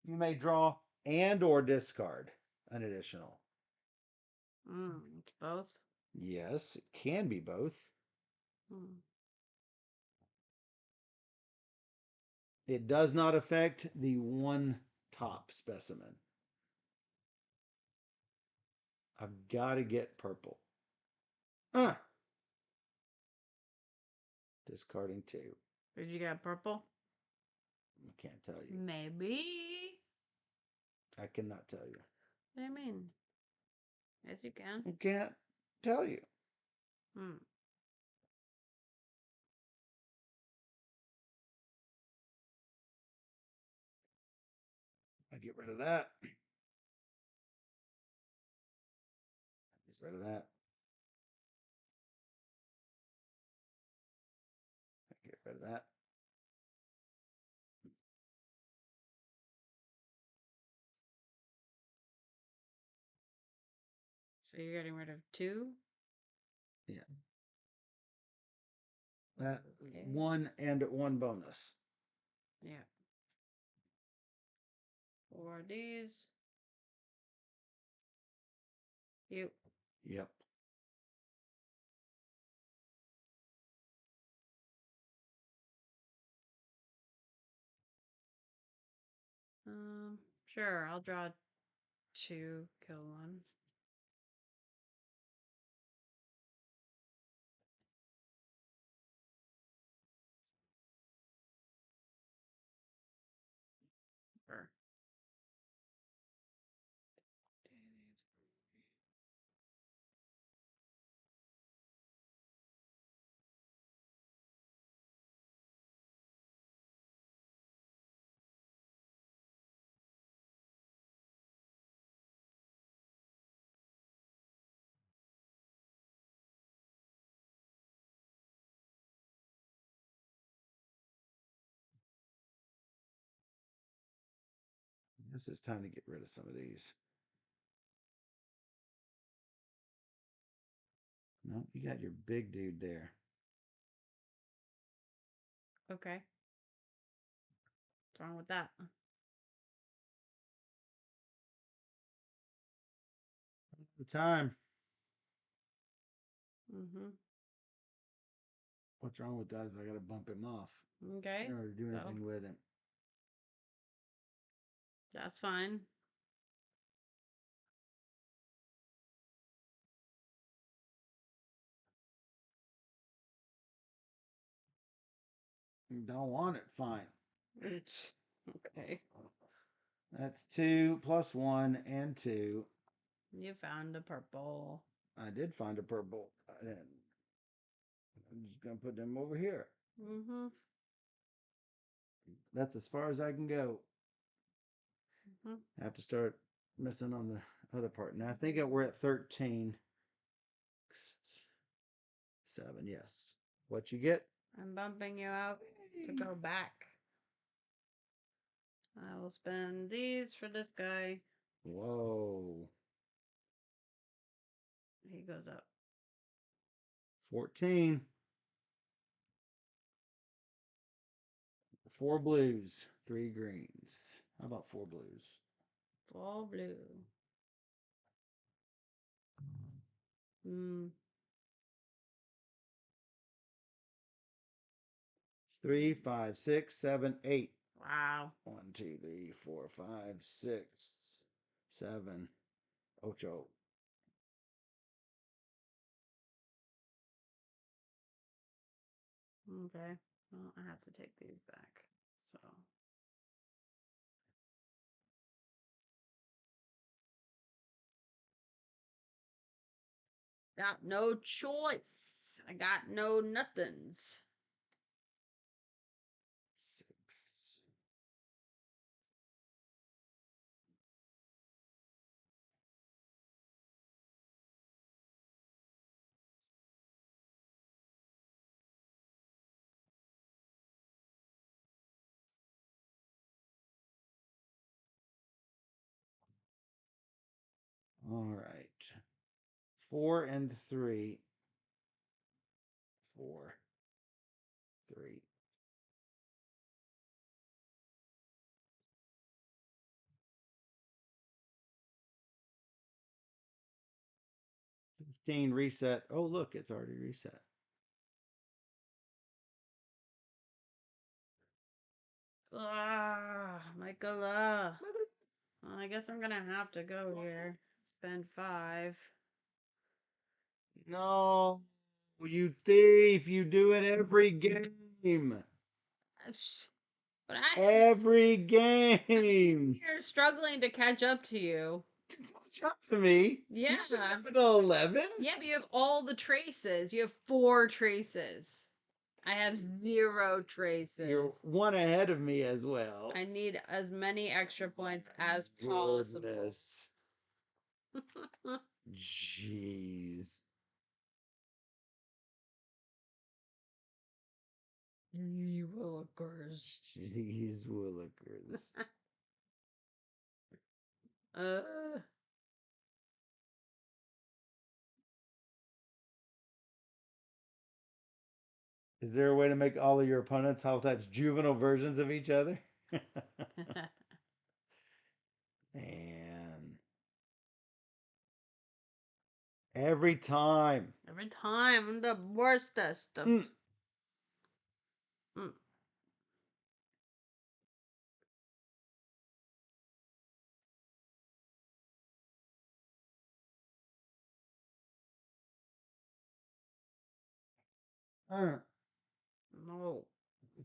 You may draw and or discard an additional. It's both. Yes, it can be both. It does not affect the one top specimen. I've got to get purple. Discarding 2. Did you get purple? I can't tell you. Maybe. I cannot tell you. What do you mean? Yes, you can. I can't tell you. I get rid of that. Get rid of that. Get rid of that. So you're getting rid of 2? Yeah. That Okay. 1 and 1 bonus. Yeah. 4 of these. You. Yep. Sure, I'll draw 2, kill 1. Sure. This is time to get rid of some of these. No, you got your big dude there. Okay. What's wrong with that? The time. Mm-hmm. What's wrong with that is I got to bump him off Okay. in order to do anything with him. That's fine. You don't want it, fine. Okay. That's 2 plus 1 and 2. You found a purple. I did find a purple. I'm just going to put them over here. Mm-hmm. That's as far as I can go. Mm-hmm. I have to start messing on the other part. Now I think we're at 13. 7, yes. What you get? I'm bumping you out to go back. I will spend these for this guy. Whoa. He goes up. 14. 4 blues, 3 greens. How about 4 blues? Full blue. Mm. 3, 5, 6, 7, 8. Wow. 1, 2, 3, 4, 5, 6, 7, 8. Okay. Well, I have to take these back. So. Got no choice. I got no nothings. 6. All right. 4 and 3. 4, 3. Reset. Oh, look, it's already reset. Michael. Well, I guess I'm gonna have to go here. Spend 5. No, you thief. You do it every game. But I Every game. You're struggling to catch up to you. Catch up to me. Yeah. You should have an 11. Yeah, but you have all the traces. You have 4 traces. I have 0 traces. You're 1 ahead of me as well. I need as many extra points as possible. Goodness. Jeez. You willikers. Jeez willikers. Is there a way to make all of your opponents Holotype's juvenile versions of each other? Man. Every time. Every time, I'm the worstest. Mm. Mm. No.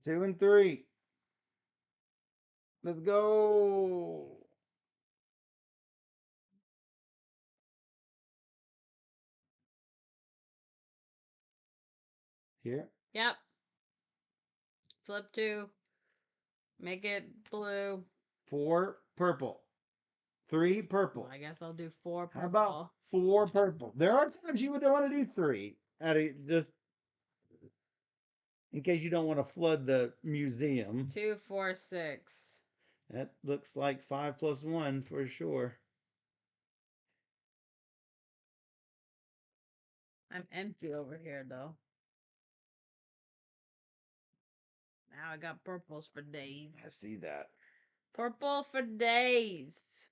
2 and 3. Let's go. Here. Yep. Flip 2. Make it blue. 4 purple. 3 purple. Well, I guess I'll do 4 purple. How about 4 purple? There are times you would want to do 3. Just in case you don't want to flood the museum. 2, 4, 6. That looks like 5 plus 1 for sure. I'm empty over here, though. Now I got purples for days. I see that. Purple for days.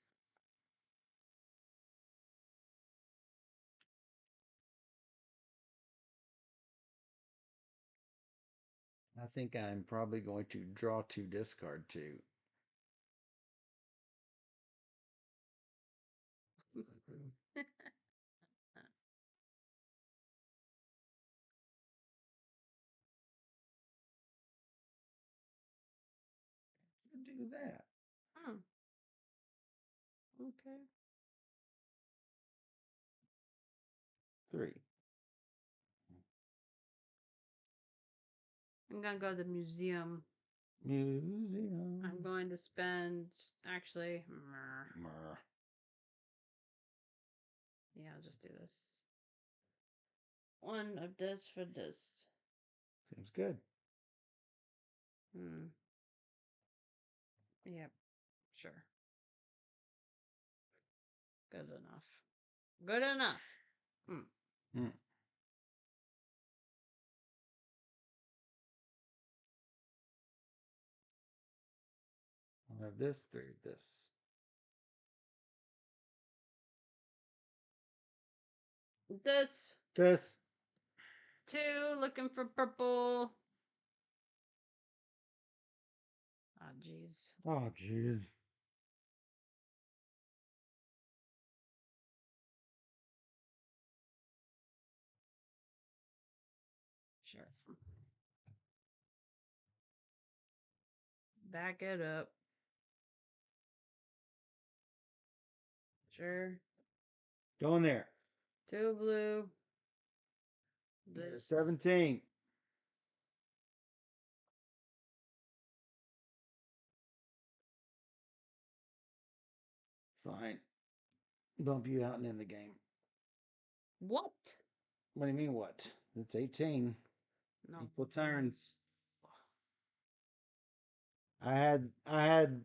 I think I'm probably going to draw 2, discard 2. Do that. Oh. Okay. 3. I'm gonna go to the museum. Museum. I'm going to spend actually. Mer. Yeah, I'll just do this. 1 of this for this. Seems good. Yep. Sure. Good enough. Good enough. Hmm. I'll have this, 3 of this. This. This. 2, looking for purple. Oh, jeez. Oh, jeez. Sure. Back it up. Sure. Go in there. 2 blue. There's This. 17. Fine. Bump you out and end the game. What? What do you mean, what? It's 18. No. Equal turns. I had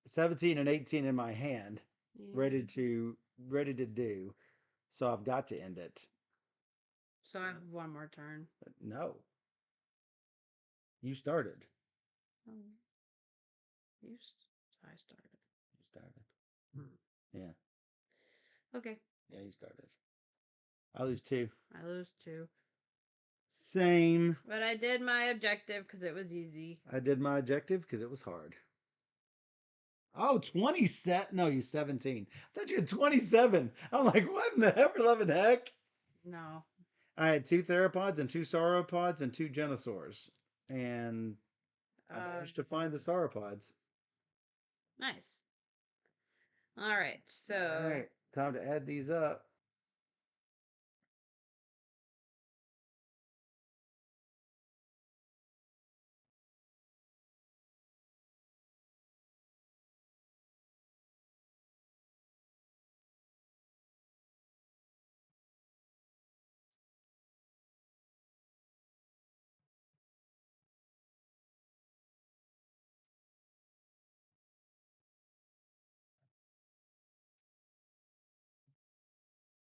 17 and 18 in my hand, Yeah. ready to do. So I've got to end it. So I have 1 more turn. No. You started. Oh. I started. You started. Hmm. Yeah. Okay. Yeah, you started. I lose 2. I lose 2. Same. But I did my objective because it was easy. I did my objective because it was hard. Oh, 27. No, you 17. I thought you had 27. I'm like, what in the ever loving heck? No. I had 2 theropods and 2 sauropods and 2 genosaurs. And I managed to find the sauropods. Nice. All right. So. All right. Time to add these up.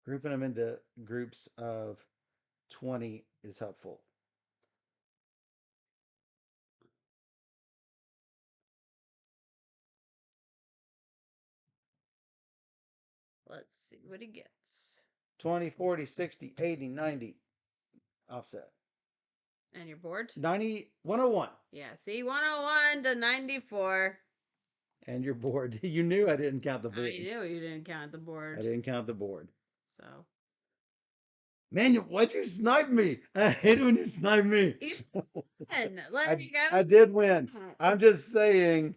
Grouping them into groups of 20 is helpful. Let's see what he gets. 20, 40, 60, 80, 90. Offset. And you're bored? 90, 101. Yeah, see, 101 to 94. And you're bored. You knew I didn't count the board. I knew you didn't count the board. I didn't count the board. So. Man, why'd you snipe me? I hate it when you snipe me. You win. Like, I did win. I'm just saying.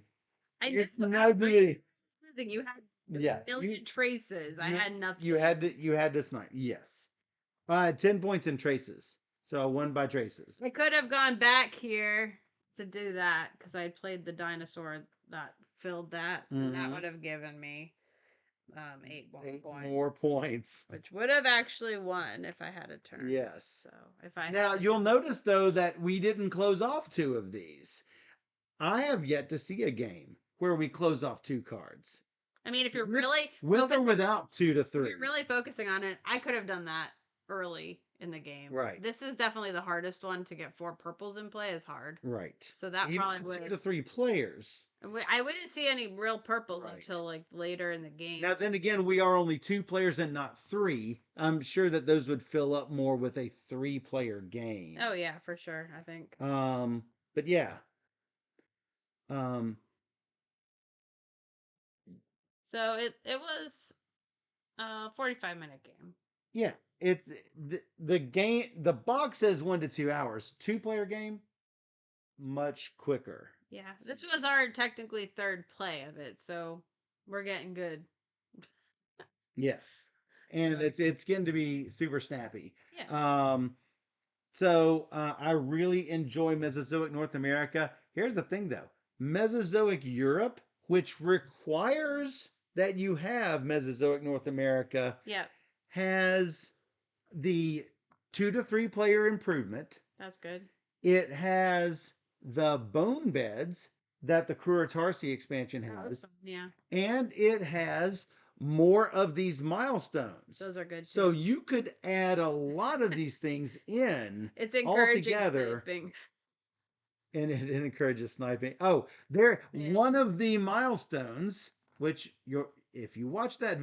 You sniped me. Losing. You had Yeah, a million traces. I had nothing. You had to snipe. Yes. I had 10 points in traces. So I won by traces. I could have gone back here to do that because I played the dinosaur that filled that, and that would have given me 8 more points, which would have actually won if I had a turn. Yes. So if I now you'll notice though that we didn't close off 2 of these. I have yet to see a game where we close off 2 cards. I mean, if you're With- really with or focusing, without 2 to if 3. you're really focusing on it, I could have done that early in the game. Right. This is definitely the hardest one to get 4 purples in play is hard. Right. So that Even probably with 2 would. to 3 players. I wouldn't see any real purples Right. until like later in the game. Now, then again, we are only 2 players and not 3. I'm sure that those would fill up more with a 3-player game. Oh yeah, for sure. I think. But yeah. Um, So it was a 45-minute game. yeah. It's the game. The box says 1 to 2 hours. 2-player game, much quicker. Yeah, this was our technically third play of it, so we're getting good. Yes, and it's getting to be super snappy. Yeah. So I really enjoy Mesozoic North America. Here's the thing, though: Mesozoic Europe, which requires that you have Mesozoic North America, Yep. has the 2 to 3 player improvement. That's good. It has the bone beds that the Krurotarsi expansion Oh, that's has. fun. Yeah. And it has more of these milestones. Those are good So too. you could add a lot of these things in It's all encouraging together, sniping. and it encourages sniping. Oh, there Yeah. one of the milestones, which if you watch the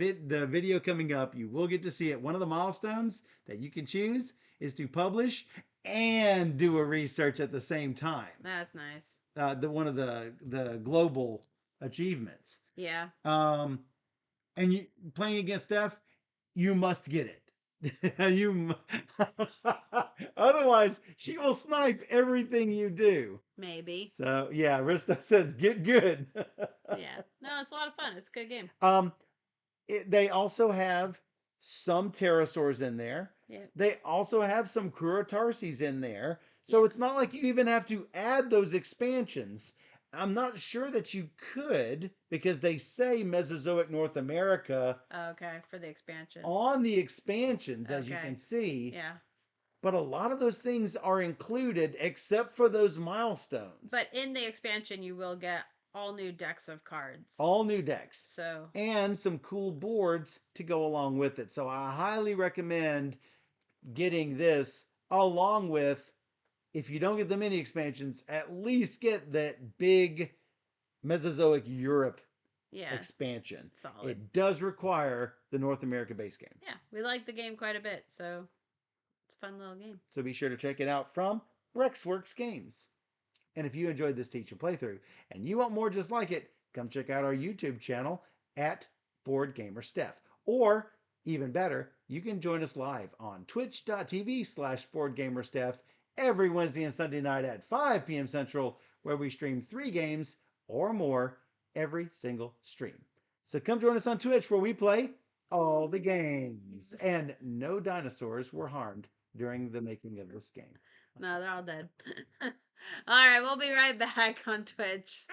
video coming up, you will get to see it. One of the milestones that you can choose is to publish and do a research at the same time. That's nice. One of the global achievements. Yeah. And you playing against Steph, you must get it. Otherwise, she will snipe everything you do. Maybe. So yeah, Risto says get good. Yeah. No, it's a lot of fun. It's a good game. They also have some pterosaurs in there. Yeah. They also have some Krurotarsis in there. So it's not like you even have to add those expansions. I'm not sure that you could because they say Mesozoic North America Okay, for the expansion. on the expansions, as you Okay. can see. Yeah. But a lot of those things are included except for those milestones. But in the expansion, you will get all new decks of cards. All new decks. So. And some cool boards to go along with it. So I highly recommend getting this along with, if you don't get the mini expansions, at least get that big Mesozoic Europe expansion. Solid. It does require the North America base game. Yeah, we like the game quite a bit, so it's a fun little game. So be sure to check it out from Rexworks Games. And if you enjoyed this teacher playthrough and you want more just like it, come check out our YouTube channel at Board Gamer Steph. Or even better, you can join us live on twitch.tv/BoardGamerSteph every Wednesday and Sunday night at 5 p.m. Central, where we stream 3 games or more every single stream. So come join us on Twitch where we play all the games. And no dinosaurs were harmed during the making of this game. No, they're all dead. All right, we'll be right back on Twitch.